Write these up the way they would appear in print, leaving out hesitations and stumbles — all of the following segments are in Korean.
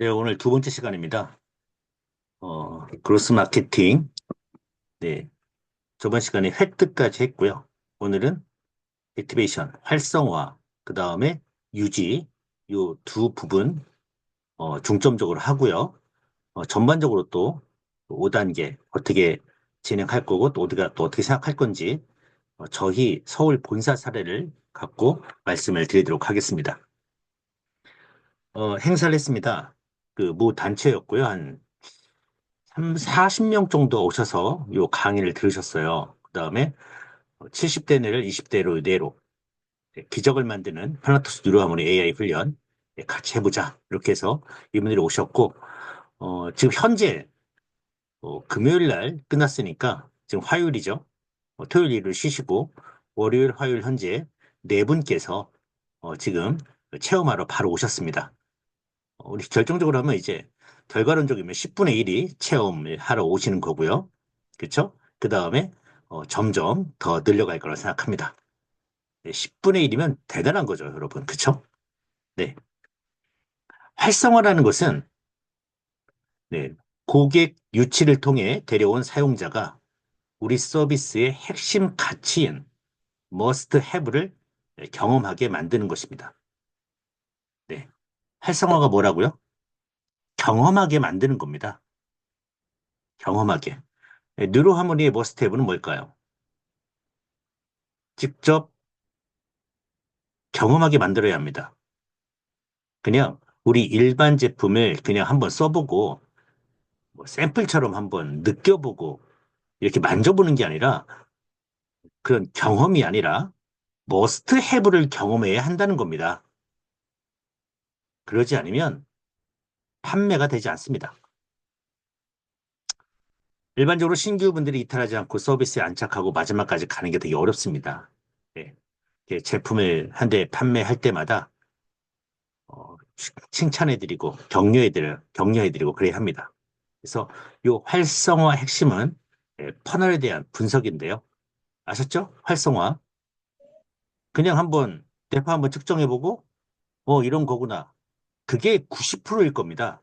네, 오늘 두 번째 시간입니다. 그로스 마케팅. 네, 저번 시간에 획득까지 했고요. 오늘은 액티베이션, 활성화, 그 다음에 유지, 요 두 부분, 중점적으로 하고요. 전반적으로 또 5단계 어떻게 진행할 거고, 또 우리가 또 어떻게 생각할 건지, 저희 서울 본사 사례를 갖고 말씀을 드리도록 하겠습니다. 행사를 했습니다. 그 모 단체였고요. 한 40명 정도 오셔서 요 강의를 들으셨어요. 그 다음에 70대 내를 20대로 내로 기적을 만드는 플라토스 뉴로하모니 AI 훈련 같이 해보자. 이렇게 해서 이분들이 오셨고, 지금 현재 금요일 날 끝났으니까 지금 화요일이죠. 토요일 일을 쉬시고 월요일, 화요일 현재 네 분께서 지금 체험하러 바로 오셨습니다. 우리 결정적으로 하면 이제 결과론적이면 10분의 1이 체험을 하러 오시는 거고요. 그렇죠? 그 다음에 점점 더 늘려갈 거라 생각합니다. 네, 10분의 1이면 대단한 거죠, 여러분. 그렇죠? 네. 활성화라는 것은 네, 고객 유치를 통해 데려온 사용자가 우리 서비스의 핵심 가치인 must have를 경험하게 만드는 것입니다. 네. 활성화가 뭐라고요? 경험하게 만드는 겁니다. 경험하게. 네, 뉴로하모니의 must have는 뭘까요? 직접 경험하게 만들어야 합니다. 그냥 우리 일반 제품을 그냥 한번 써보고 뭐 샘플처럼 한번 느껴보고 이렇게 만져보는 게 아니라 그런 경험이 아니라 머스트 해브를 경험해야 한다는 겁니다. 그러지 않으면 판매가 되지 않습니다. 일반적으로 신규분들이 이탈하지 않고 서비스에 안착하고 마지막까지 가는 게 되게 어렵습니다. 예. 이렇게 제품을 한 대 판매할 때마다 칭찬해드리고 격려해드리고 그래야 합니다. 그래서 이 활성화 핵심은 퍼널에 대한 분석인데요. 아셨죠? 활성화. 그냥 한번 대파 한번 측정해보고 이런 거구나. 그게 90%일 겁니다.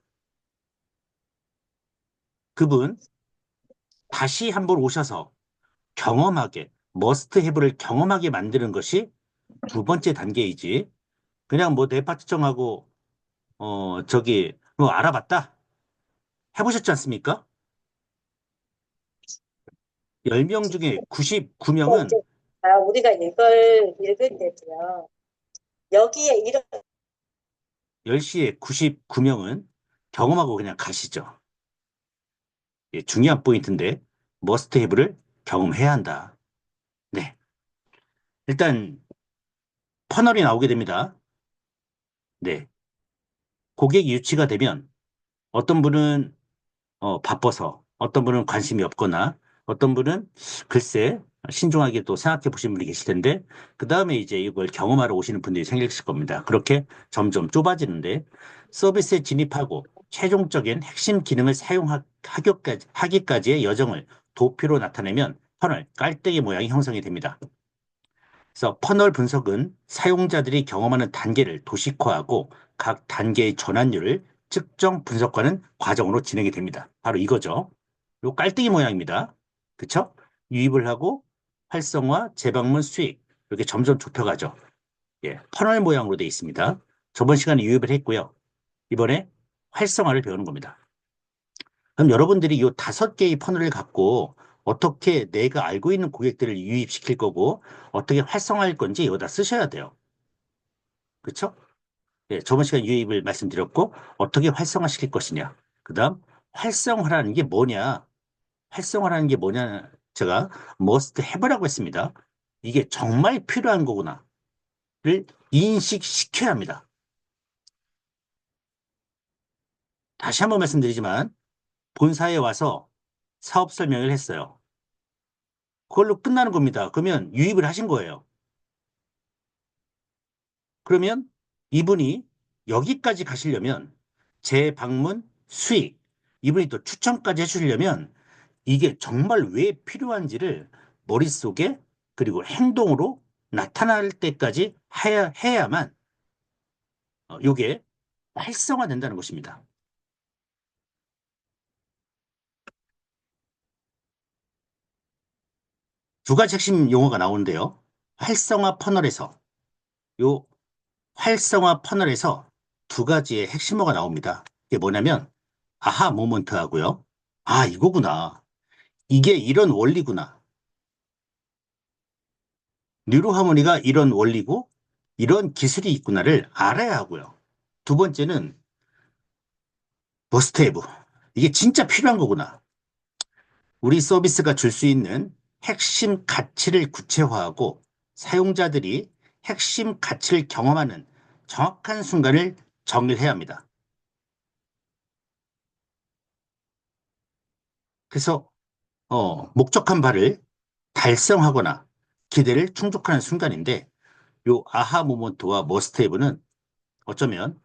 그분 다시 한번 오셔서 경험하게 머스트 해브를 경험하게 만드는 것이 두 번째 단계이지. 그냥 뭐 대파 측정하고 저기 뭐 알아봤다. 해보셨지 않습니까? 10명 중에 이제 99명은 우리가 읽을 때도요. 여기에 이런 10시에 99명은 경험하고 그냥 가시죠. 예, 중요한 포인트인데 머스트 해브를 경험해야 한다. 네. 일단 퍼널이 나오게 됩니다. 네. 고객 유치가 되면 어떤 분은 바빠서 어떤 분은 관심이 없거나 어떤 분은 글쎄 신중하게 또 생각해 보신 분이 계실 텐데 그 다음에 이제 이걸 경험하러 오시는 분들이 생기실 겁니다. 그렇게 점점 좁아지는데 서비스에 진입하고 최종적인 핵심 기능을 하기까지의 여정을 도표로 나타내면 퍼널, 깔때기 모양이 형성이 됩니다. 그래서 퍼널 분석은 사용자들이 경험하는 단계를 도식화하고 각 단계의 전환율을 측정 분석하는 과정으로 진행이 됩니다. 바로 이거죠. 요 깔때기 모양입니다. 그쵸? 유입을 하고 활성화, 재방문, 수익 이렇게 점점 좁혀가죠. 예, 퍼널 모양으로 되어 있습니다. 저번 시간에 유입을 했고요. 이번에 활성화를 배우는 겁니다. 그럼 여러분들이 이 5개의 퍼널을 갖고 어떻게 내가 알고 있는 고객들을 유입시킬 거고 어떻게 활성화할 건지 여기다 쓰셔야 돼요. 그렇죠? 예, 저번 시간 유입을 말씀드렸고 어떻게 활성화시킬 것이냐. 그다음 활성화라는 게 뭐냐. 활성화라는 게 뭐냐. 제가 must have라고 했습니다. 이게 정말 필요한 거구나를 인식시켜야 합니다. 다시 한번 말씀드리지만 본사에 와서 사업 설명을 했어요. 그걸로 끝나는 겁니다. 그러면 유입을 하신 거예요. 그러면 이분이 여기까지 가시려면 재방문 수익, 이분이 또 추천까지 해주려면 이게 정말 왜 필요한지를 머릿속에 그리고 행동으로 나타날 때까지 해야만 이게 활성화된다는 것입니다. 두 가지 핵심 용어가 나오는데요. 활성화 퍼널에서, 요 활성화 퍼널에서 두 가지의 핵심어가 나옵니다. 이게 뭐냐면, 아하 모먼트 하고요. 아, 이거구나. 이게 이런 원리구나. 뉴로하모니가 이런 원리고, 이런 기술이 있구나를 알아야 하고요. 두 번째는 머스트헤브. 이게 진짜 필요한 거구나. 우리 서비스가 줄 수 있는 핵심 가치를 구체화하고 사용자들이 핵심 가치를 경험하는 정확한 순간을 정의해야 합니다. 그래서 목적한 바를 달성하거나 기대를 충족하는 순간인데 요 아하 모먼트와 머스트헤브는 어쩌면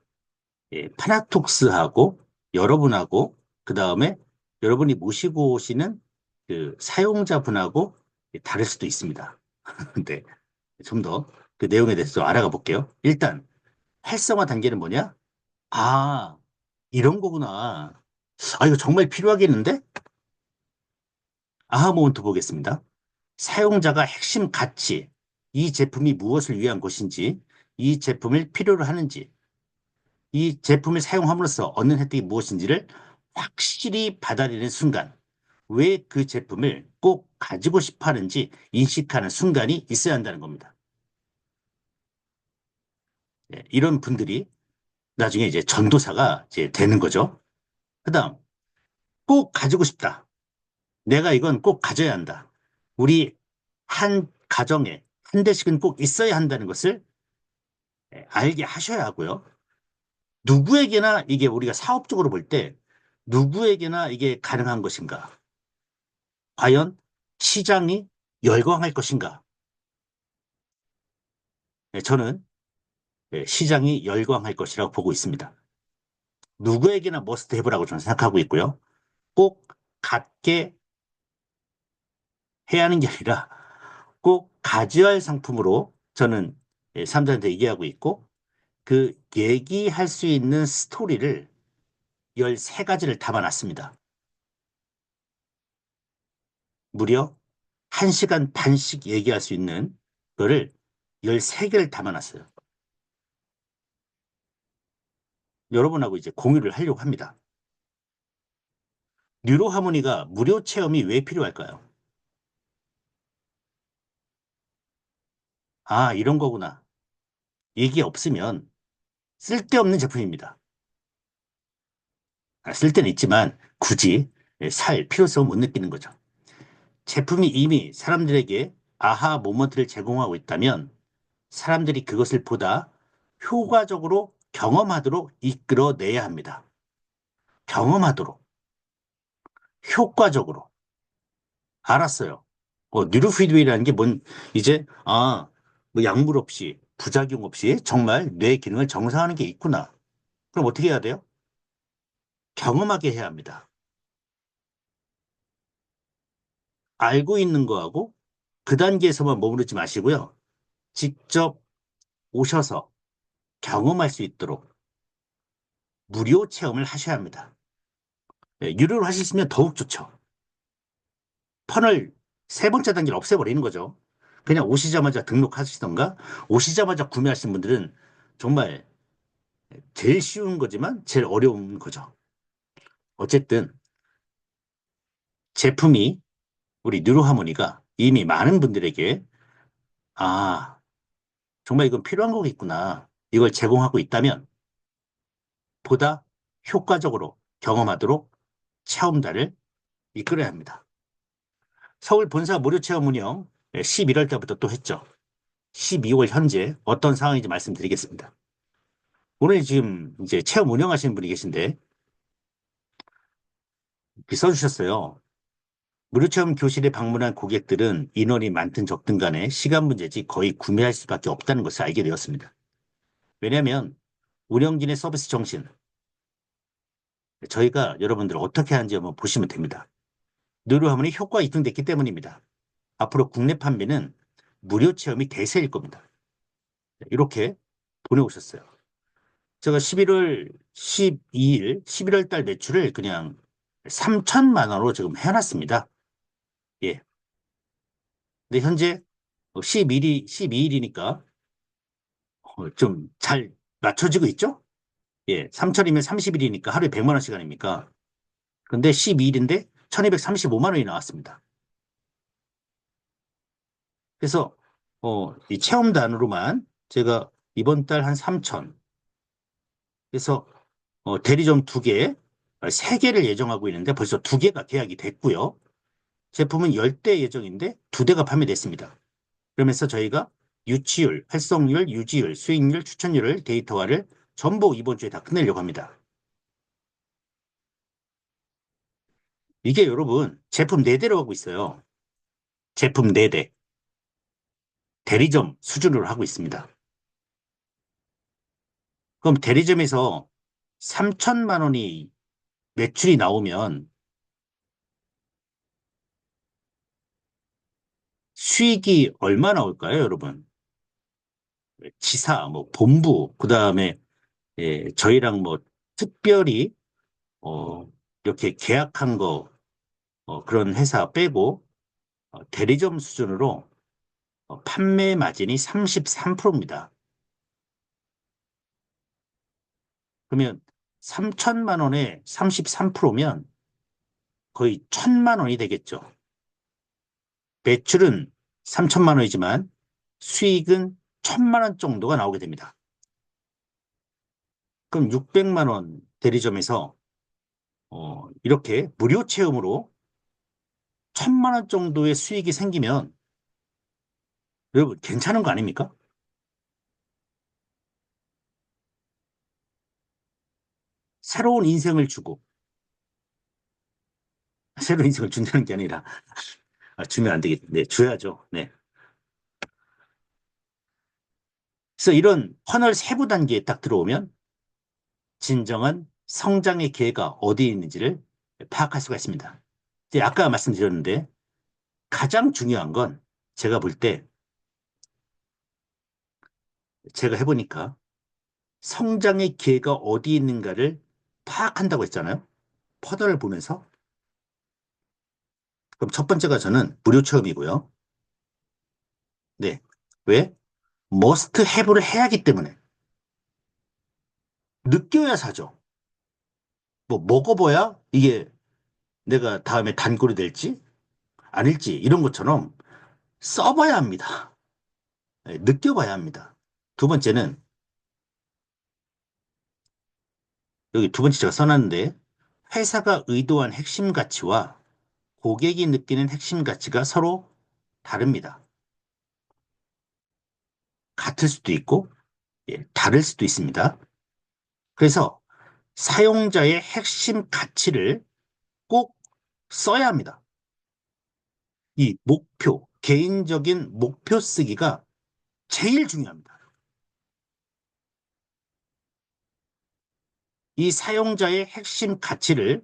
파나톡스하고 여러분하고 그 다음에 여러분이 모시고 오시는 그 사용자분하고 다를 수도 있습니다. 근데 좀 더 그 내용에 대해서 좀 알아가 볼게요. 일단 활성화 단계는 뭐냐? 아, 이런 거구나. 아, 이거 정말 필요하겠는데? 아하 모먼트 보겠습니다. 사용자가 핵심 가치, 이 제품이 무엇을 위한 것인지, 이 제품을 필요로 하는지, 이 제품을 사용함으로써 얻는 혜택이 무엇인지를 확실히 받아들이는 순간, 왜 그 제품을 꼭 가지고 싶어 하는지 인식하는 순간이 있어야 한다는 겁니다. 이런 분들이 나중에 이제 전도사가 이제 되는 거죠. 그 다음, 꼭 가지고 싶다. 내가 이건 꼭 가져야 한다. 우리 한 가정에 한 대씩은 꼭 있어야 한다는 것을 알게 하셔야 하고요. 누구에게나 이게 우리가 사업적으로 볼 때 누구에게나 이게 가능한 것인가? 과연 시장이 열광할 것인가? 저는 시장이 열광할 것이라고 보고 있습니다. 누구에게나 머스트 해보라고 저는 생각하고 있고요. 꼭 갖게 해야 하는 게 아니라 꼭 가져야 할 상품으로 저는 사람들한테 얘기하고 있고 그 얘기할 수 있는 스토리를 13가지를 담아놨습니다. 무려 1시간 반씩 얘기할 수 있는 거를 13개를 담아놨어요. 여러분하고 이제 공유를 하려고 합니다. 뉴로하모니가 무료 체험이 왜 필요할까요? 아, 이런 거구나. 이게 없으면 쓸데없는 제품입니다. 쓸 때는 있지만 굳이 살 필요성을 못 느끼는 거죠. 제품이 이미 사람들에게 아하 모먼트를 제공하고 있다면 사람들이 그것을 보다 효과적으로 경험하도록 이끌어내야 합니다. 경험하도록, 효과적으로. 알았어요. 뉴로피드웨이라는 게 이제, 뭐 약물 없이, 부작용 없이 정말 뇌 기능을 정상화하는 게 있구나. 그럼 어떻게 해야 돼요? 경험하게 해야 합니다. 알고 있는 거하고 그 단계에서만 머무르지 마시고요. 직접 오셔서 경험할 수 있도록 무료 체험을 하셔야 합니다. 유료로 하시면 더욱 좋죠. 펀을 세 번째 단계를 없애버리는 거죠. 그냥 오시자마자 등록하시던가 오시자마자 구매하신 분들은 정말 제일 쉬운 거지만 제일 어려운 거죠. 어쨌든 제품이 우리 뉴로하모니가 이미 많은 분들에게 아, 정말 이건 필요한 거겠구나. 이걸 제공하고 있다면 보다 효과적으로 경험하도록 체험단을 이끌어야 합니다. 서울 본사 무료 체험 운영 11월 달부터 또 했죠. 12월 현재 어떤 상황인지 말씀드리겠습니다. 오늘 지금 이제 체험 운영하시는 분이 계신데 써주셨어요. 무료 체험 교실에 방문한 고객들은 인원이 많든 적든 간에 시간 문제지 거의 구매할 수밖에 없다는 것을 알게 되었습니다. 왜냐하면 운영진의 서비스 정신, 저희가 여러분들 어떻게 하는지 한번 보시면 됩니다. 누르하모니 효과가 입증됐기 때문입니다. 앞으로 국내 판매는 무료 체험이 대세일 겁니다. 이렇게 보내오셨어요. 제가 11월 12일, 11월 달 매출을 그냥 3천만 원으로 지금 해놨습니다. 예. 근데 근데 현재 12일이니까 좀 잘 맞춰지고 있죠? 예, 3천이면 30일이니까 하루에 100만 원씩 아닙니까? 근데 12일인데 1235만 원이 나왔습니다. 그래서 이 체험단으로만 제가 이번 달 한 3천, 그래서 대리점 2개, 3개를 예정하고 있는데 벌써 2개가 계약이 됐고요. 제품은 10대 예정인데 2대가 판매됐습니다. 그러면서 저희가 유치율, 활성률, 유지율, 수익률, 추천율을 데이터화를 전부 이번 주에 다 끝내려고 합니다. 이게 여러분 제품 4대로 하고 있어요. 제품 4대. 대리점 수준으로 하고 있습니다. 그럼 대리점에서 3천만 원이 매출이 나오면 수익이 얼마 나올까요, 여러분? 지사, 뭐 본부, 그다음에 저희랑 뭐 특별히 어, 이렇게 계약한 거 그런 회사 빼고 대리점 수준으로 판매 마진이 33%입니다. 그러면 3천만 원에 33%면 거의 1천만 원이 되겠죠. 매출은 3천만 원이지만 수익은 1천만 원 정도가 나오게 됩니다. 그럼 600만 원 대리점에서 이렇게 무료 체험으로 1천만 원 정도의 수익이 생기면 여러분 괜찮은 거 아닙니까? 새로운 인생을 주고 새로운 인생을 준다는 게 아니라 주면 안 되겠네. 네, 줘야죠. 네. 그래서 이런 퍼널 세부 단계에 딱 들어오면 진정한 성장의 기회가 어디에 있는지를 파악할 수가 있습니다. 이제 아까 말씀드렸는데 가장 중요한 건 제가 볼 때 제가 해보니까 성장의 기회가 어디 있는가를 파악한다고 했잖아요. 퍼널을 보면서. 그럼 첫 번째가 저는 무료 체험이고요. 네. 왜? 머스트 해브를 해야 하기 때문에. 느껴야 사죠. 뭐 먹어봐야 이게 내가 다음에 단골이 될지 아닐지 이런 것처럼 써봐야 합니다. 네, 느껴봐야 합니다. 두 번째는 여기 두 번째 제가 써놨는데 회사가 의도한 핵심 가치와 고객이 느끼는 핵심 가치가 서로 다릅니다. 같을 수도 있고 다를 수도 있습니다. 그래서 사용자의 핵심 가치를 꼭 써야 합니다. 이 목표, 개인적인 목표 쓰기가 제일 중요합니다. 이 사용자의 핵심 가치를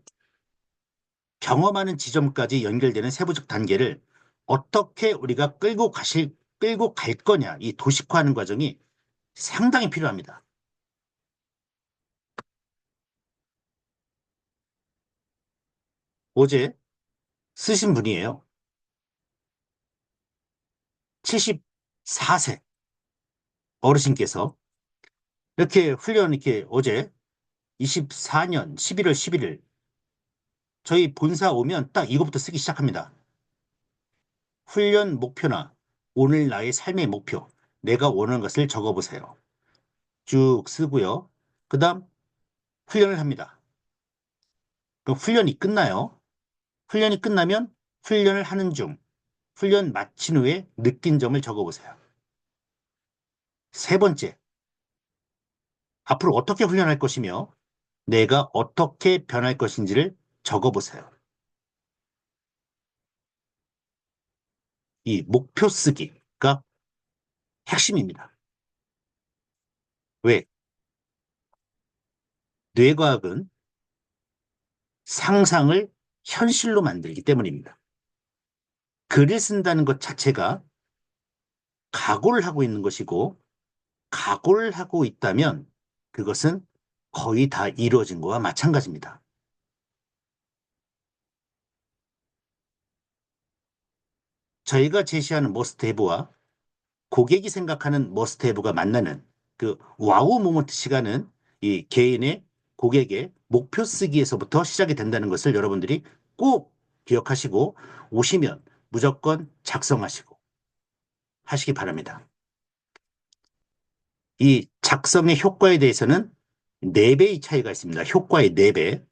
경험하는 지점까지 연결되는 세부적 단계를 어떻게 우리가 끌고 갈 거냐, 이 도식화하는 과정이 상당히 필요합니다. 어제 쓰신 분이에요. 74세 어르신께서 이렇게 훈련 이렇게 어제 24년 11월 11일 저희 본사 오면 딱 이거부터 쓰기 시작합니다. 훈련 목표나 오늘 나의 삶의 목표, 내가 원하는 것을 적어보세요. 쭉 쓰고요. 그 다음 훈련을 합니다. 그럼 훈련이 끝나요. 훈련이 끝나면 훈련을 하는 중, 훈련 마친 후에 느낀 점을 적어보세요. 세 번째, 앞으로 어떻게 훈련할 것이며 내가 어떻게 변할 것인지를 적어보세요. 이 목표 쓰기가 핵심입니다. 왜? 뇌과학은 상상을 현실로 만들기 때문입니다. 글을 쓴다는 것 자체가 각오를 하고 있는 것이고, 각오를 하고 있다면 그것은 거의 다 이루어진 거와 마찬가지입니다. 저희가 제시하는 머스트 해브와 고객이 생각하는 머스트 해브가 만나는 그 와우 모먼트 시간은 이 개인의 고객의 목표 쓰기에서부터 시작이 된다는 것을 여러분들이 꼭 기억하시고 오시면 무조건 작성하시고 하시기 바랍니다. 이 작성의 효과에 대해서는 4배의 차이가 있습니다. 효과의 4배.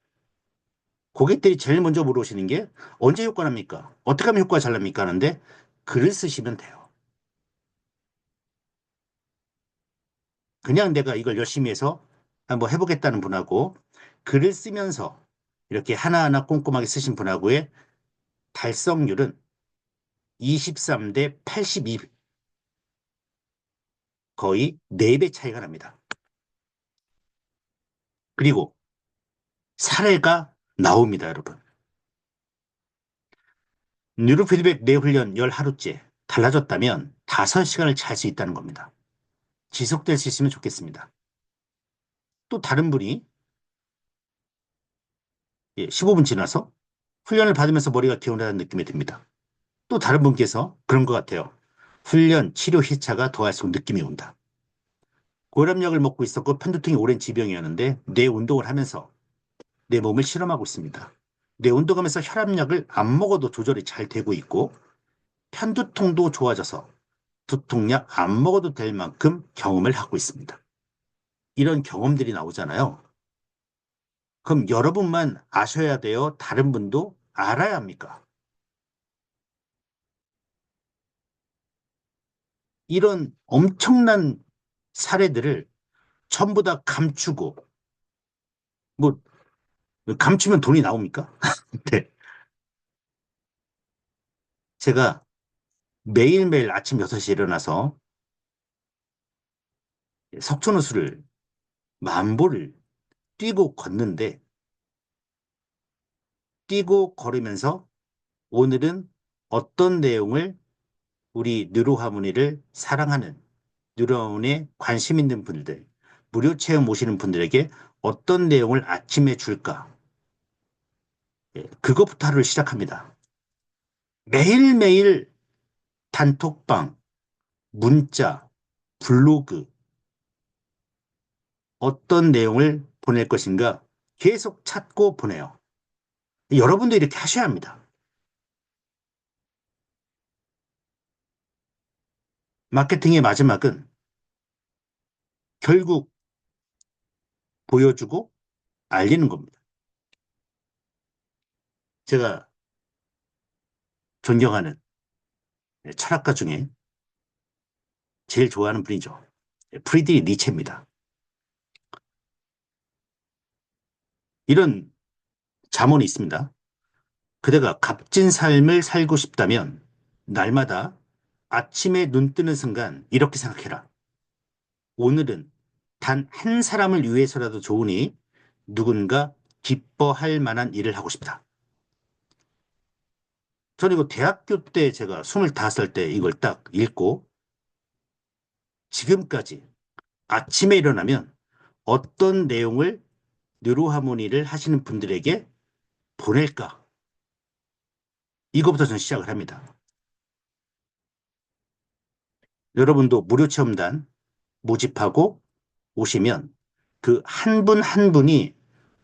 고객들이 제일 먼저 물어보시는 게 언제 효과 납니까? 어떻게 하면 효과가 잘 납니까? 하는데 글을 쓰시면 돼요. 그냥 내가 이걸 열심히 해서 한번 해보겠다는 분하고 글을 쓰면서 이렇게 하나하나 꼼꼼하게 쓰신 분하고의 달성률은 23대 82, 거의 4배 차이가 납니다. 그리고 사례가 나옵니다, 여러분. 뉴로피드백 뇌훈련 10하루째 달라졌다면 5시간을 잘 수 있다는 겁니다. 지속될 수 있으면 좋겠습니다. 또 다른 분이 15분 지나서 훈련을 받으면서 머리가 개운하다는 느낌이 듭니다. 또 다른 분께서 그런 것 같아요. 훈련, 치료, 희차가 더할수록 느낌이 온다. 고혈압약을 먹고 있었고 편두통이 오랜 지병이었는데 뇌 운동을 하면서 내 몸을 실험하고 있습니다. 뇌 운동하면서 혈압약을 안 먹어도 조절이 잘 되고 있고 편두통도 좋아져서 두통약 안 먹어도 될 만큼 경험을 하고 있습니다. 이런 경험들이 나오잖아요. 그럼 여러분만 아셔야 돼요? 다른 분도 알아야 합니까? 이런 엄청난 사례들을 전부 다 감추고, 뭐, 감추면 돈이 나옵니까? 네. 제가 매일매일 아침 6시에 일어나서 석촌호수를 만보를 뛰고 걷는데, 뛰고 걸으면서 오늘은 어떤 내용을 우리 뉴로하모니를 사랑하는 뉴로하모니에 관심 있는 분들, 무료 체험 오시는 분들에게 어떤 내용을 아침에 줄까? 그것부터 하루를 시작합니다. 매일매일 단톡방, 문자, 블로그, 어떤 내용을 보낼 것인가 계속 찾고 보내요. 여러분도 이렇게 하셔야 합니다. 마케팅의 마지막은 결국 보여주고 알리는 겁니다. 제가 존경하는 철학가 중에 제일 좋아하는 분이죠. 프리드리 니체입니다. 이런 잠언이 있습니다. 그대가 값진 삶을 살고 싶다면 날마다 아침에 눈 뜨는 순간 이렇게 생각해라. 오늘은 단 한 사람을 위해서라도 좋으니 누군가 기뻐할 만한 일을 하고 싶다. 저는 이거 대학교 때 제가 25살 때 이걸 딱 읽고 지금까지 아침에 일어나면 어떤 내용을 뉴로하모니를 하시는 분들에게 보낼까? 이거부터 저는 시작을 합니다. 여러분도 무료 체험단 모집하고 오시면 그 한 분 한 분이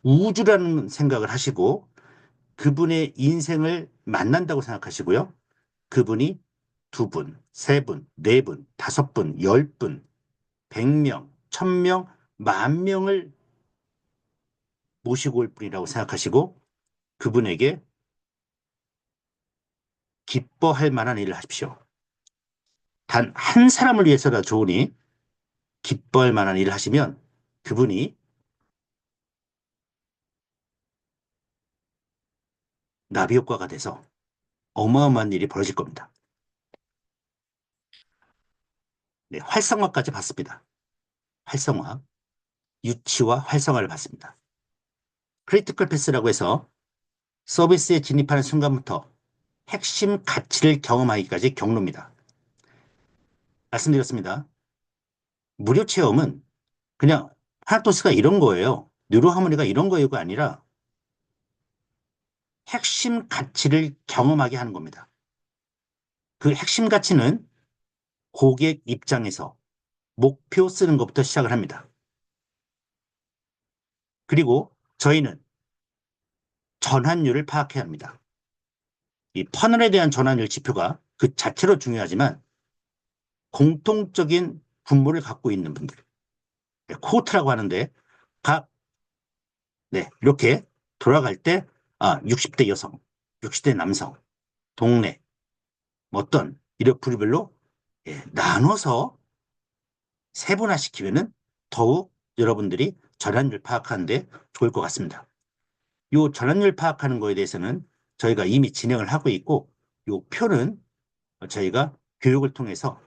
우주라는 생각을 하시고 그분의 인생을 만난다고 생각하시고요. 그분이 두 분, 세 분, 네 분, 다섯 분, 10분, 100명, 1000명, 10,000명을 모시고 올 분이라고 생각하시고 그분에게 기뻐할 만한 일을 하십시오. 단 한 사람을 위해서라 좋으니 기뻐할 만한 일을 하시면 그분이 나비 효과가 돼서 어마어마한 일이 벌어질 겁니다. 네, 활성화까지 봤습니다. 활성화, 유치와 활성화를 봤습니다. 크리티컬 패스라고 해서 서비스에 진입하는 순간부터 핵심 가치를 경험하기까지 경로입니다. 말씀드렸습니다. 무료 체험은 그냥 파나토스가 이런 거예요. 뉴로하모니가 이런 거예요가 아니라 핵심 가치를 경험하게 하는 겁니다. 그 핵심 가치는 고객 입장에서 목표 쓰는 것부터 시작을 합니다. 그리고 저희는 전환율을 파악해야 합니다. 이 퍼널에 대한 전환율 지표가 그 자체로 중요하지만 공통적인 분모를 갖고 있는 분들, 코호트라고 하는데 각, 네, 이렇게 돌아갈 때, 60대 여성, 60대 남성, 동네, 뭐 어떤 이력 부류별로 나눠서 세분화시키면은 더욱 여러분들이 전환율 파악하는데 좋을 것 같습니다. 이 전환율 파악하는 거에 대해서는 저희가 이미 진행을 하고 있고, 이 표는 저희가 교육을 통해서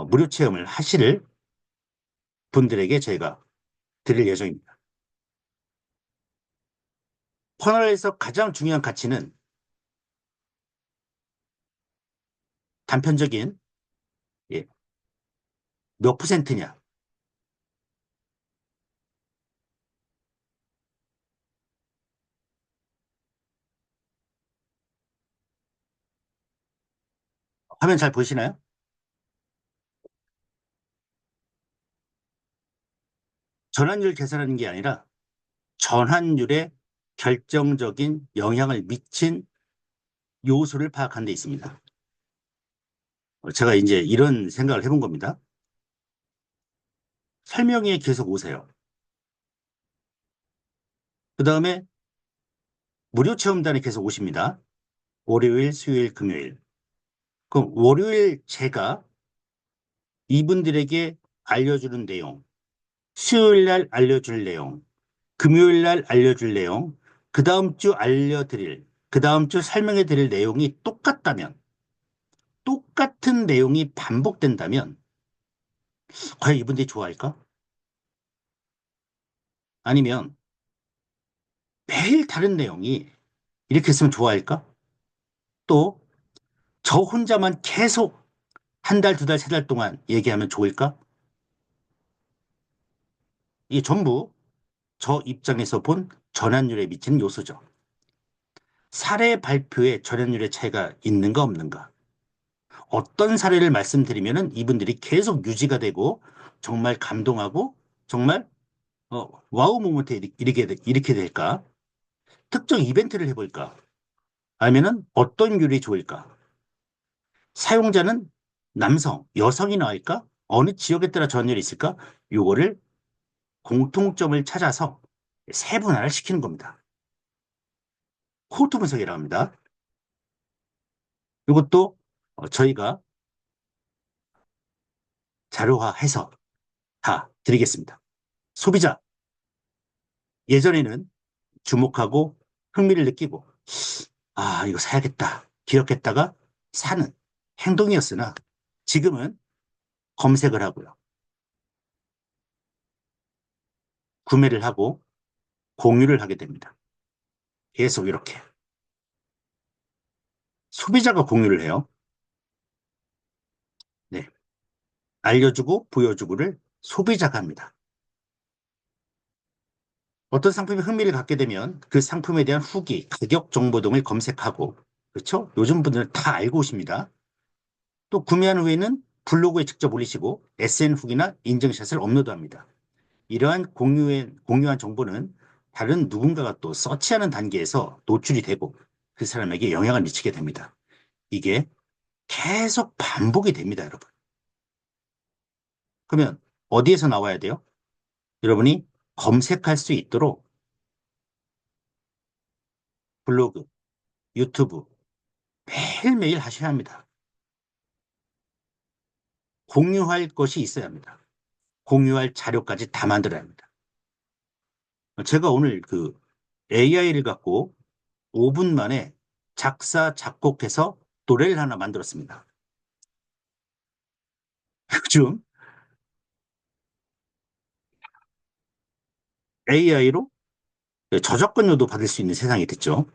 무료 체험을 하실 분들에게 저희가 드릴 예정입니다. 퍼널에서 가장 중요한 가치는 단편적인 예, 몇 퍼센트냐. 화면 잘 보시나요? 전환율 계산하는 게 아니라 전환율에 결정적인 영향을 미친 요소를 파악한 데 있습니다. 제가 이제 이런 생각을 해본 겁니다. 설명회에 계속 오세요. 그 다음에 무료 체험단에 계속 오십니다. 월요일, 수요일, 금요일. 그럼 월요일 제가 이분들에게 알려주는 내용, 수요일 날 알려줄 내용, 금요일 날 알려줄 내용, 그 다음 주 알려드릴, 그 다음 주 설명해 드릴 내용이 똑같다면, 똑같은 내용이 반복된다면, 과연 이분들이 좋아할까? 아니면 매일 다른 내용이 이렇게 했으면 좋아할까? 또, 저 혼자만 계속 한 달, 두 달, 세 달 동안 얘기하면 좋을까? 이게 전부 저 입장에서 본 전환율에 미치는 요소죠. 사례 발표에 전환율의 차이가 있는가 없는가? 어떤 사례를 말씀드리면은 이분들이 계속 유지가 되고 정말 감동하고 정말 와우 모먼트에 이렇게 될까? 특정 이벤트를 해볼까? 아니면은 어떤 율이 좋을까? 사용자는 남성, 여성이 나을까? 어느 지역에 따라 전율이 있을까? 요거를 공통점을 찾아서 세분화를 시키는 겁니다. 코호트 분석이라고 합니다. 이것도 저희가 자료화해서 다 드리겠습니다. 소비자, 예전에는 주목하고 흥미를 느끼고, 이거 사야겠다. 기억했다가 사는 행동이었으나 지금은 검색을 하고요. 구매를 하고 공유를 하게 됩니다. 계속 이렇게. 소비자가 공유를 해요. 네. 알려주고 보여주고를 소비자가 합니다. 어떤 상품에 흥미를 갖게 되면 그 상품에 대한 후기, 가격 정보 등을 검색하고, 그렇죠? 요즘 분들은 다 알고 오십니다. 또 구매한 후에는 블로그에 직접 올리시고 SN 후기나 인증샷을 업로드합니다. 이러한 공유한 정보는 다른 누군가가 또 서치하는 단계에서 노출이 되고 그 사람에게 영향을 미치게 됩니다. 이게 계속 반복이 됩니다, 여러분. 그러면 어디에서 나와야 돼요? 여러분이 검색할 수 있도록 블로그, 유튜브 매일매일 하셔야 합니다. 공유할 것이 있어야 합니다. 공유할 자료까지 다 만들어야 합니다. 제가 오늘 그 AI를 갖고 5분 만에 작사, 작곡해서 노래를 하나 만들었습니다. 요즘 AI로 저작권료도 받을 수 있는 세상이 됐죠.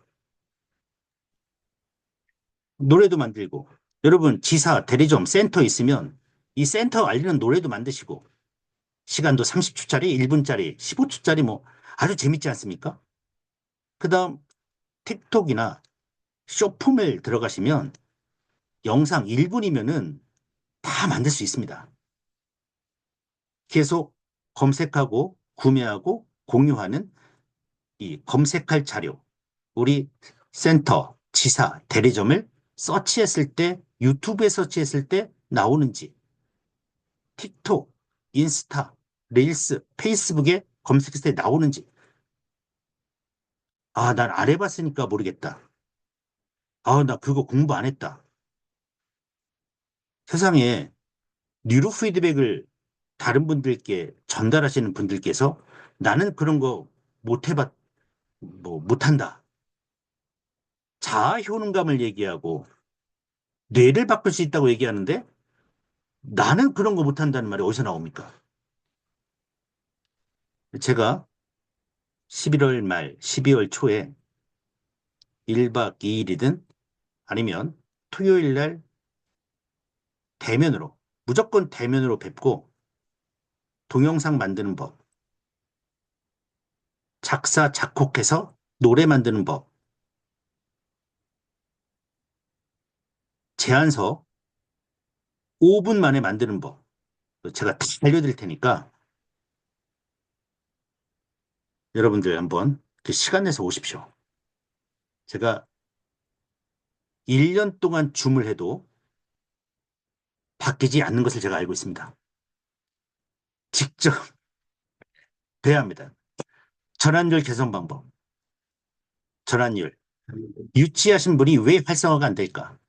노래도 만들고, 여러분, 지사, 대리점, 센터 있으면 이 센터 알리는 노래도 만드시고, 시간도 30초짜리, 1분짜리, 15초짜리 뭐 아주 재밌지 않습니까? 그 다음 틱톡이나 쇼폼을 들어가시면 영상 1분이면은 다 만들 수 있습니다. 계속 검색하고 구매하고 공유하는 이 검색할 자료, 우리 센터, 지사, 대리점을 서치했을 때, 유튜브에 서치했을 때 나오는지, 틱톡, 인스타, 릴스, 페이스북에 검색했을 때 나오는지, 아, 난 안 해봤으니까 모르겠다. 아, 나 그거 공부 안 했다. 세상에 뉴로 피드백을 다른 분들께 전달하시는 분들께서 나는 그런 거 못 해봤, 못한다. 자아 효능감을 얘기하고 뇌를 바꿀 수 있다고 얘기하는데 나는 그런 거 못한다는 말이 어디서 나옵니까? 제가 11월 말, 12월 초에 1박 2일이든 아니면 토요일 날 대면으로, 무조건 대면으로 뵙고 동영상 만드는 법, 작사, 작곡해서 노래 만드는 법, 제안서 5분 만에 만드는 법, 제가 다 알려드릴 테니까 여러분들 한번 그 시간 내서 오십시오. 제가 1년 동안 줌을 해도 바뀌지 않는 것을 제가 알고 있습니다. 직접 배워야 합니다. 전환율 개선 방법, 전환율. 유치하신 분이 왜 활성화가 안 될까?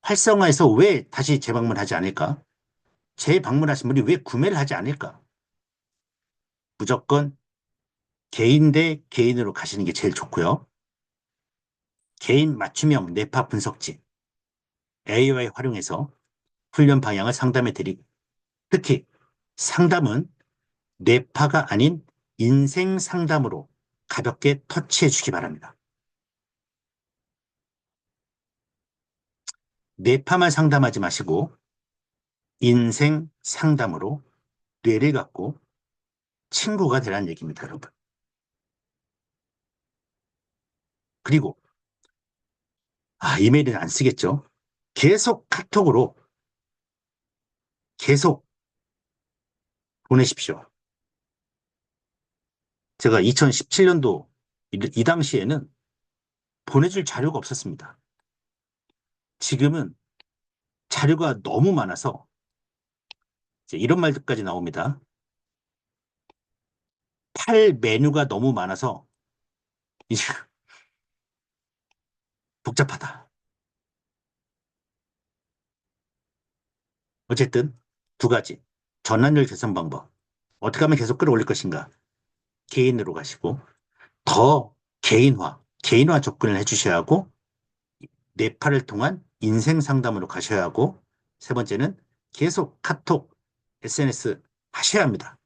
활성화해서 왜 다시 재방문하지 않을까? 재방문하신 분이 왜 구매를 하지 않을까? 무조건 개인 대 개인으로 가시는 게 제일 좋고요. 개인 맞춤형 뇌파 분석지, AI 활용해서 훈련 방향을 상담해 드리고, 특히 상담은 뇌파가 아닌 인생 상담으로 가볍게 터치해 주기 바랍니다. 뇌파만 상담하지 마시고 인생 상담으로 뇌를 갖고 친구가 되라는 얘기입니다, 여러분. 그리고 이메일은 안 쓰겠죠. 계속 카톡으로 계속 보내십시오. 제가 2017년도 이 당시에는 보내줄 자료가 없었습니다. 지금은 자료가 너무 많아서 이제 이런 말들까지 나옵니다. 팔 메뉴가 너무 많아서 이제 복잡하다. 어쨌든 두 가지. 전환율 개선 방법. 어떻게 하면 계속 끌어올릴 것인가? 개인으로 가시고 더 개인화 접근을 해주셔야 하고 뇌파를 통한 인생 상담으로 가셔야 하고 세 번째는 계속 카톡, SNS 하셔야 합니다.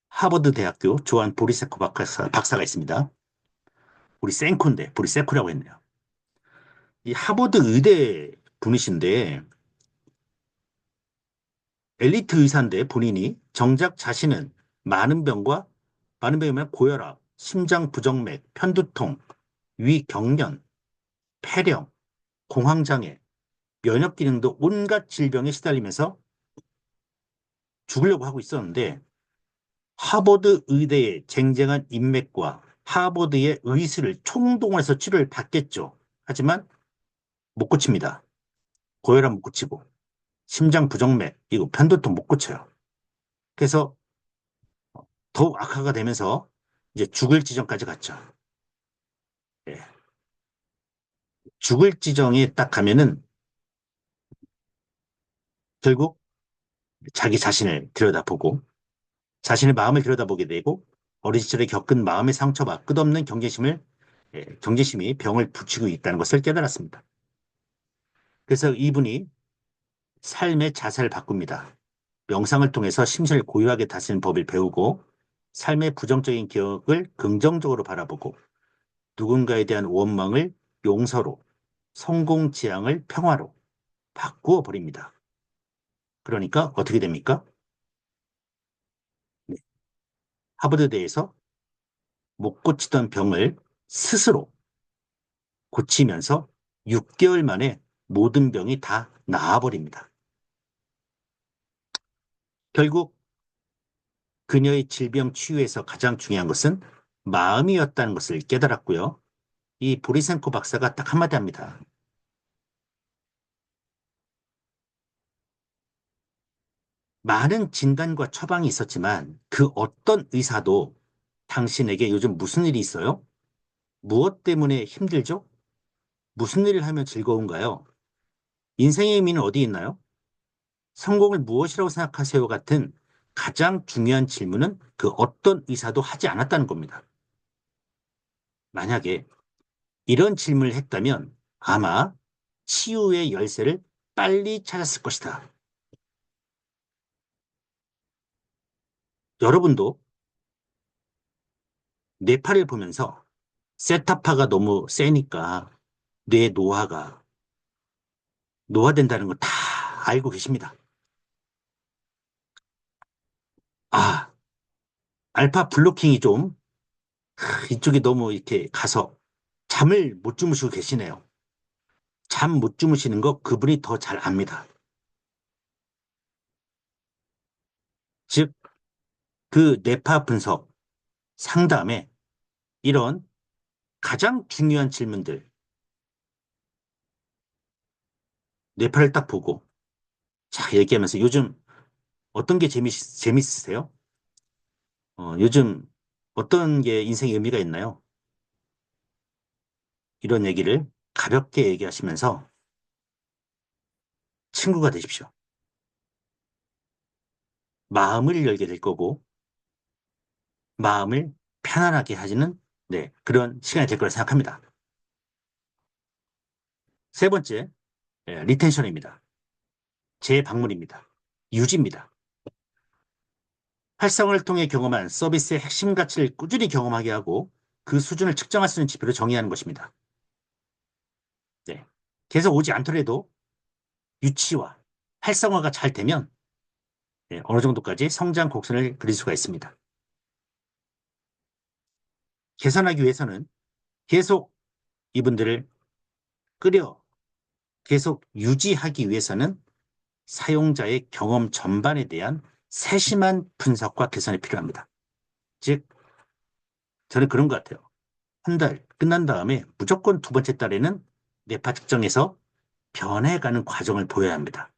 하버드 대학교 조한 보리세코 박사가 있습니다. 우리 생코인데 보리세코라고 했네요. 이 하버드 의대 분이신데 엘리트 의사인데 본인이 정작 자신은 많은 병과 많은 병이면 고혈압, 심장 부정맥, 편두통, 위경련, 폐렴, 공황장애, 면역 기능도 온갖 질병에 시달리면서 죽으려고 하고 있었는데 하버드 의대의 쟁쟁한 인맥과 하버드의 의술을 총동원해서 치료를 받겠죠. 하지만 못 고칩니다. 고혈압 못 고치고 심장 부정맥, 이거 편두통 못 고쳐요. 그래서 더욱 악화가 되면서 이제 죽을 지점까지 갔죠. 예. 죽을 지정에 딱 가면은 결국 자기 자신을 들여다보고 자신의 마음을 들여다보게 되고 어린 시절에 겪은 마음의 상처와 끝없는 경계심이 병을 붙이고 있다는 것을 깨달았습니다. 그래서 이분이 삶의 자세를 바꿉니다. 명상을 통해서 심신을 고요하게 다스리는 법을 배우고 삶의 부정적인 기억을 긍정적으로 바라보고 누군가에 대한 원망을 용서로, 성공 지향을 평화로 바꾸어 버립니다. 그러니까 어떻게 됩니까? 네. 하버드대에서 못 고치던 병을 스스로 고치면서 6개월 만에 모든 병이 다 나아버립니다. 결국 그녀의 질병 치유에서 가장 중요한 것은 마음이었다는 것을 깨달았고요. 이 보리센코 박사가 딱 한마디 합니다. 많은 진단과 처방이 있었지만 그 어떤 의사도 당신에게 요즘 무슨 일이 있어요? 무엇 때문에 힘들죠? 무슨 일을 하면 즐거운가요? 인생의 의미는 어디 있나요? 성공을 무엇이라고 생각하세요? 같은 가장 중요한 질문은 그 어떤 의사도 하지 않았다는 겁니다. 만약에 이런 질문을 했다면 아마 치유의 열쇠를 빨리 찾았을 것이다. 여러분도 뇌파를 보면서 세타파가 너무 세니까 뇌 노화가 노화된다는 거 다 알고 계십니다. 아, 알파 블로킹이 좀 이쪽이 너무 이렇게 가서 잠을 못 주무시고 계시네요. 잠 못 주무시는 거 그분이 더 잘 압니다. 즉, 그 뇌파 분석 상담에 이런 가장 중요한 질문들, 뇌파를 딱 보고 자, 얘기하면서 요즘 어떤 게 재밌으세요? 요즘 어떤 게 인생의 의미가 있나요? 이런 얘기를 가볍게 얘기하시면서 친구가 되십시오. 마음을 열게 될 거고, 마음을 편안하게 하시는, 네, 그런 시간이 될 거라 생각합니다. 세 번째, 리텐션입니다. 재방문입니다. 유지입니다. 활성화를 통해 경험한 서비스의 핵심 가치를 꾸준히 경험하게 하고 그 수준을 측정할 수 있는 지표를 정의하는 것입니다. 네. 계속 오지 않더라도 유치와 활성화가 잘 되면 어느 정도까지 성장 곡선을 그릴 수가 있습니다. 개선하기 위해서는 계속 이분들을 끌여 계속 유지하기 위해서는 사용자의 경험 전반에 대한 세심한 분석과 개선이 필요합니다. 즉, 저는 그런 것 같아요. 한 달 끝난 다음에 무조건 두 번째 달에는 뇌파 측정에서 변해가는 과정을 보여야 합니다.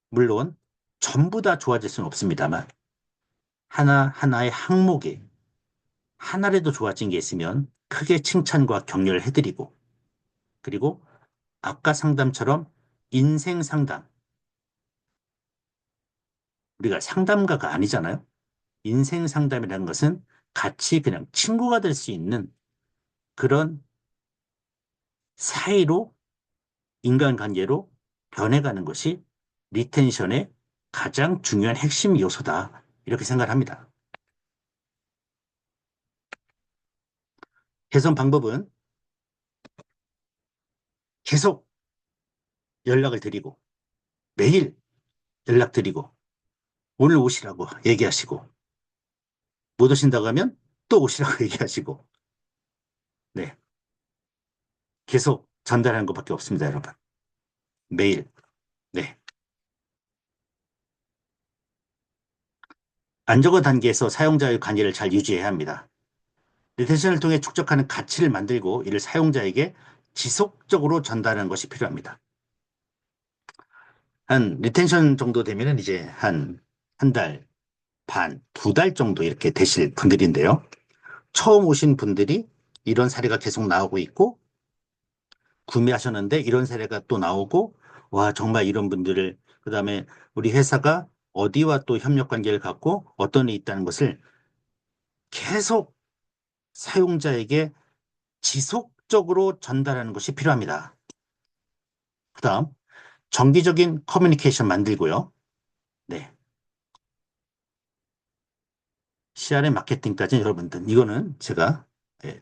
물론 전부 다 좋아질 수는 없습니다만 하나하나의 항목에 하나라도 좋아진 게 있으면 크게 칭찬과 격려를 해드리고 그리고 아까 상담처럼 인생 상담, 우리가 상담가가 아니잖아요. 인생 상담이라는 것은 같이 그냥 친구가 될 수 있는 그런 사이로 인간관계로 변해가는 것이 리텐션의 가장 중요한 핵심 요소다. 이렇게 생각을 합니다. 개선 방법은 계속 연락을 드리고 매일 연락드리고 오늘 오시라고 얘기하시고 못 오신다고 하면 또 오시라고 얘기하시고 네, 계속 전달하는 것밖에 없습니다, 여러분. 매일. 네. 안정화 단계에서 사용자의 관계를 잘 유지해야 합니다. 리텐션을 통해 축적하는 가치를 만들고 이를 사용자에게 지속적으로 전달하는 것이 필요합니다. 한 리텐션 정도 되면은 이제 한 달 반, 두 달 정도 이렇게 되실 분들인데요. 처음 오신 분들이 이런 사례가 계속 나오고 있고 구매하셨는데 이런 사례가 또 나오고 와, 정말 이런 분들을 그다음에 우리 회사가 어디와 또 협력 관계를 갖고 어떤 일이 있다는 것을 계속 사용자에게 지속적으로 전달하는 것이 필요합니다. 그다음 정기적인 커뮤니케이션 만들고요. 네. CRM 마케팅까지는 여러분들 이거는 제가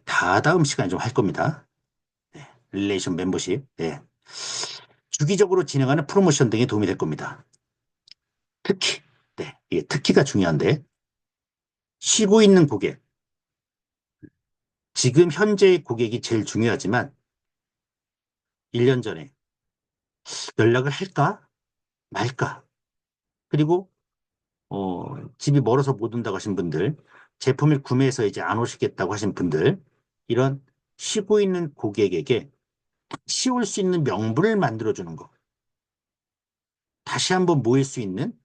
다다음 시간에 좀 할 겁니다. 네. 릴레이션 멤버십. 네. 주기적으로 진행하는 프로모션 등에 도움이 될 겁니다. 특히 네. 이게 특히가 중요한데 쉬고 있는 고객, 지금 현재의 고객이 제일 중요하지만 1년 전에 연락을 할까 말까? 그리고 집이 멀어서 못 온다고 하신 분들, 제품을 구매해서 이제 안 오시겠다고 하신 분들, 이런 쉬고 있는 고객에게 씌울 수 있는 명분을 만들어주는 거. 다시 한번 모일 수 있는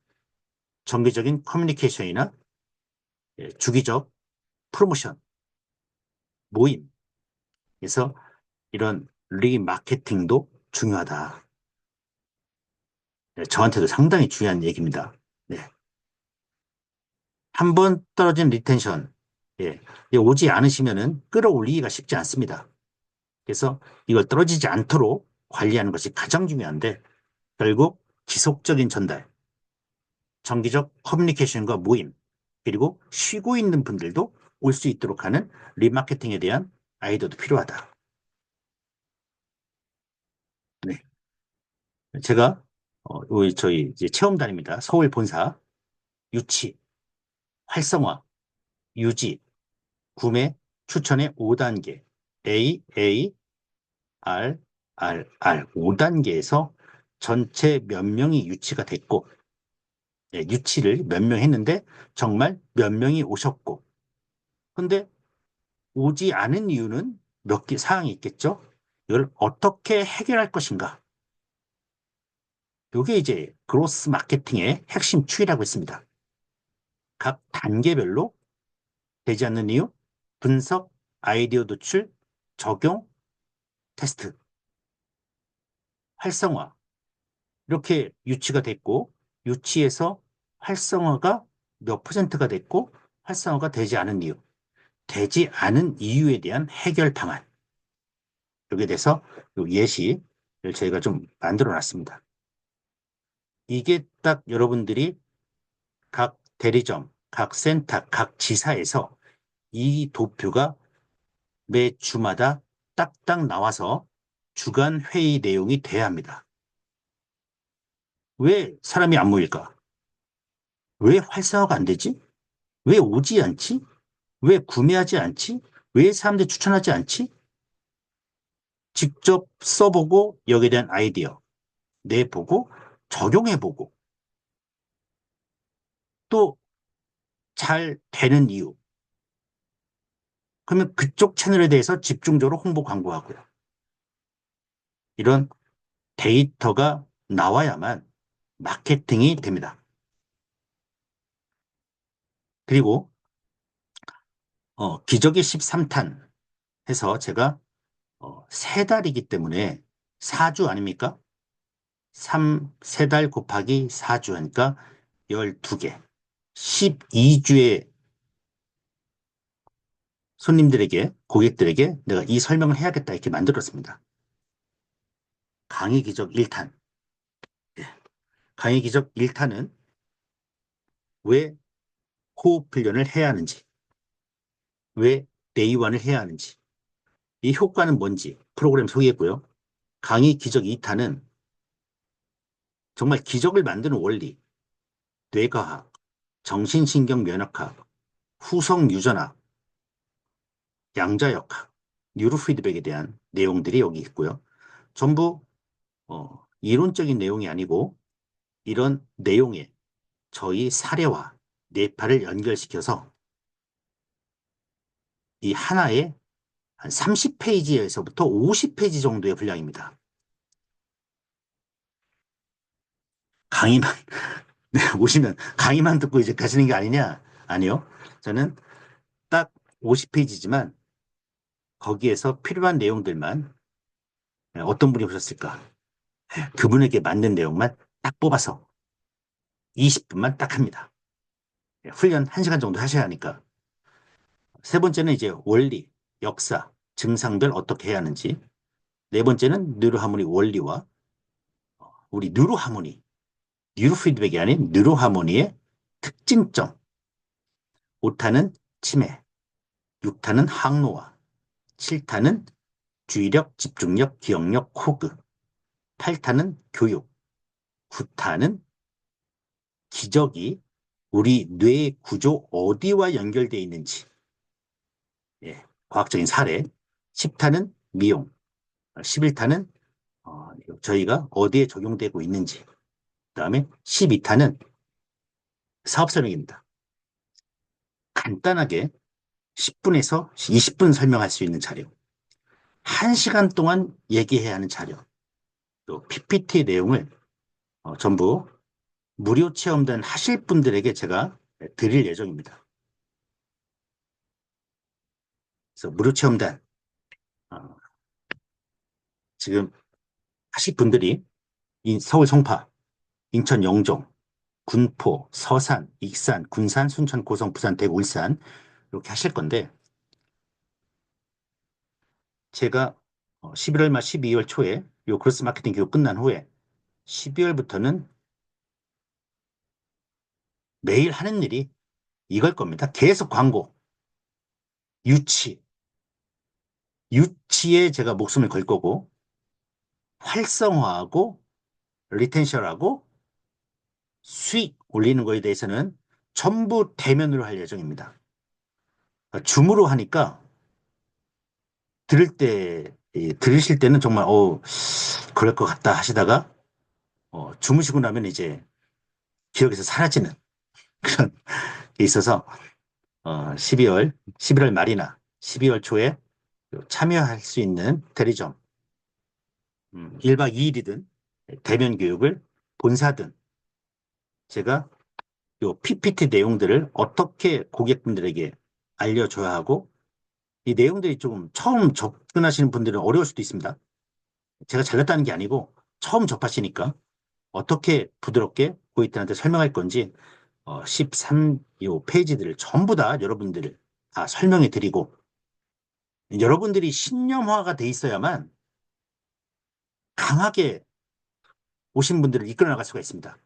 정기적인 커뮤니케이션이나 주기적 프로모션, 모임. 그래서 이런 리마케팅도 중요하다. 네, 저한테도 상당히 중요한 얘기입니다. 네. 한 번 떨어진 리텐션, 예, 오지 않으시면은 끌어올리기가 쉽지 않습니다. 그래서 이걸 떨어지지 않도록 관리하는 것이 가장 중요한데, 결국 지속적인 전달, 정기적 커뮤니케이션과 모임, 그리고 쉬고 있는 분들도 올 수 있도록 하는 리마케팅에 대한 아이디어도 필요하다. 네. 제가 저희 이제 체험단입니다. 서울 본사 유치, 활성화, 유지, 구매, 추천의 5단계 A, A, R, R 5단계에서 전체 몇 명이 유치가 됐고, 예, 유치를 몇 명 했는데 정말 몇 명이 오셨고, 근데 오지 않은 이유는 몇 개 사항이 있겠죠? 이걸 어떻게 해결할 것인가? 이게 이제 그로스 마케팅의 핵심 추이라고 했습니다. 각 단계별로 되지 않는 이유, 분석, 아이디어 도출, 적용, 테스트, 활성화. 이렇게 유치가 됐고, 유치에서 활성화가 몇 퍼센트가 됐고, 활성화가 되지 않은 이유, 되지 않은 이유에 대한 해결 방안. 여기에 대해서 예시를 저희가 좀 만들어 놨습니다. 이게 딱 여러분들이 각 대리점, 각 센터, 각 지사에서 이 도표가 매 주마다 딱딱 나와서 주간 회의 내용이 돼야 합니다. 왜 사람이 안 모일까? 왜 활성화가 안 되지? 왜 오지 않지? 왜 구매하지 않지? 왜 사람들이 추천하지 않지? 직접 써보고 여기에 대한 아이디어 내보고 적용해보고 또 잘 되는 이유. 그러면 그쪽 채널에 대해서 집중적으로 홍보 광고하고요. 이런 데이터가 나와야만 마케팅이 됩니다. 그리고 기적의 13탄 해서 제가 3달이기 때문에 4주 아닙니까? 3달 곱하기 4주 하니까 12개. 12주의 손님들에게, 고객들에게 내가 이 설명을 해야겠다 이렇게 만들었습니다. 강의 기적 1탄. 강의 기적 1탄은 왜 호흡 훈련을 해야 하는지, 왜 데이원을 해야 하는지, 이 효과는 뭔지 프로그램 소개했고요. 강의 기적 2탄은 정말 기적을 만드는 원리, 뇌과학, 정신신경면역학, 후성유전학, 양자역학, 뉴로피드백에 대한 내용들이 여기 있고요. 전부 이론적인 내용이 아니고 이런 내용에 저희 사례와 뇌파를 연결시켜서 이 하나의 한 30페이지에서부터 50페이지 정도의 분량입니다. 강의만 네, 오시면 강의만 듣고 이제 가시는 게 아니냐? 아니요. 저는 딱 50페이지지만 거기에서 필요한 내용들만 어떤 분이 오셨을까? 그분에게 맞는 내용만 딱 뽑아서 20분만 딱 합니다. 훈련 1시간 정도 하셔야 하니까. 세 번째는 이제 원리, 역사, 증상별 어떻게 해야 하는지. 네 번째는 뉴로하모니 원리와 우리 뉴로하모니, 뉴로피드백이 아닌 뉴로하모니의 특징점. 5타는 치매, 6타는 항노화, 7타는 주의력, 집중력, 기억력, 호그, 8타는 교육, 9타는 기적이 우리 뇌 구조 어디와 연결되어 있는지, 예, 과학적인 사례, 10타는 미용, 11타는 저희가 어디에 적용되고 있는지, 그다음에 12타는 사업 설명입니다. 간단하게 10분에서 20분 설명할 수 있는 자료, 1시간 동안 얘기해야 하는 자료, 또 PPT 내용을 전부 무료 체험단 하실 분들에게 제가 드릴 예정입니다. 그래서 무료 체험단 어, 지금 하실 분들이 서울 송파, 인천 영종, 군포, 서산, 익산, 군산, 순천, 고성, 부산, 대구, 울산 이렇게 하실 건데 제가 11월 말 12월 초에 요 크로스 마케팅 교육 끝난 후에 12월부터는 매일 하는 일이 이걸 겁니다. 계속 광고, 유치, 유치에 제가 목숨을 걸 거고 활성화하고 리텐션하고 수익 올리는 거에 대해서는 전부 대면으로 할 예정입니다. 줌으로 하니까 들으실 때는 정말 그럴 것 같다 하시다가 주무시고 나면 이제 기억에서 사라지는 그런 게 있어서 11월 말이나 12월 초에 참여할 수 있는 대리점 1박 2일이든 대면 교육을 본사든 제가 요 PPT 내용들을 어떻게 고객분들에게 알려줘야 하고 이 내용들이 조금 처음 접근하시는 분들은 어려울 수도 있습니다. 제가 잘났다는 게 아니고 처음 접하시니까 어떻게 부드럽게 고객들한테 설명할 건지 13, 요 페이지들을 전부 다 여러분들을 다 설명해 드리고 여러분들이 신념화가 돼 있어야만 강하게 오신 분들을 이끌어 나갈 수가 있습니다.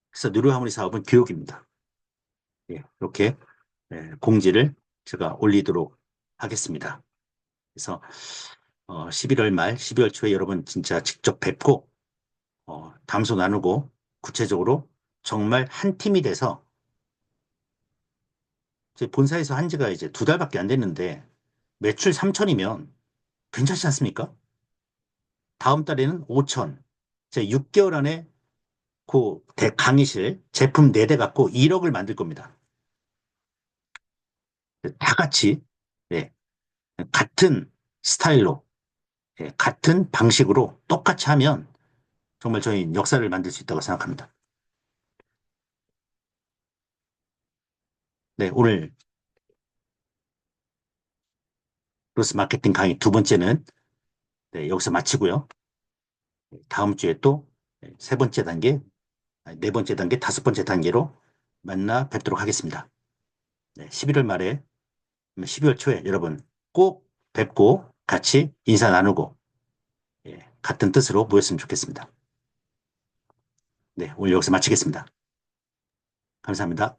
그래서 누르하모니 사업은 교육입니다. 예, 이렇게 공지를 제가 올리도록 하겠습니다. 그래서 11월 말, 12월 초에 여러분 진짜 직접 뵙고 담소 나누고 구체적으로 정말 한 팀이 돼서 제 본사에서 한 지가 이제 2달밖에 안 됐는데 매출 3천이면 괜찮지 않습니까? 다음 달에는 5천. 제 6개월 안에 그 강의실 제품 4대 갖고 1억을 만들 겁니다. 다 같이 예, 같은 스타일로 같은 방식으로 똑같이 하면 정말 저희 역사를 만들 수 있다고 생각합니다. 네, 오늘 로스 마케팅 강의 2번째는 네, 여기서 마치고요. 다음 주에 또 3번째 단계, 4번째 단계, 5번째 단계로 만나 뵙도록 하겠습니다. 네, 11월 말에, 12월 초에 여러분 꼭 뵙고 같이 인사 나누고 같은 뜻으로 모였으면 좋겠습니다. 네, 오늘 여기서 마치겠습니다. 감사합니다.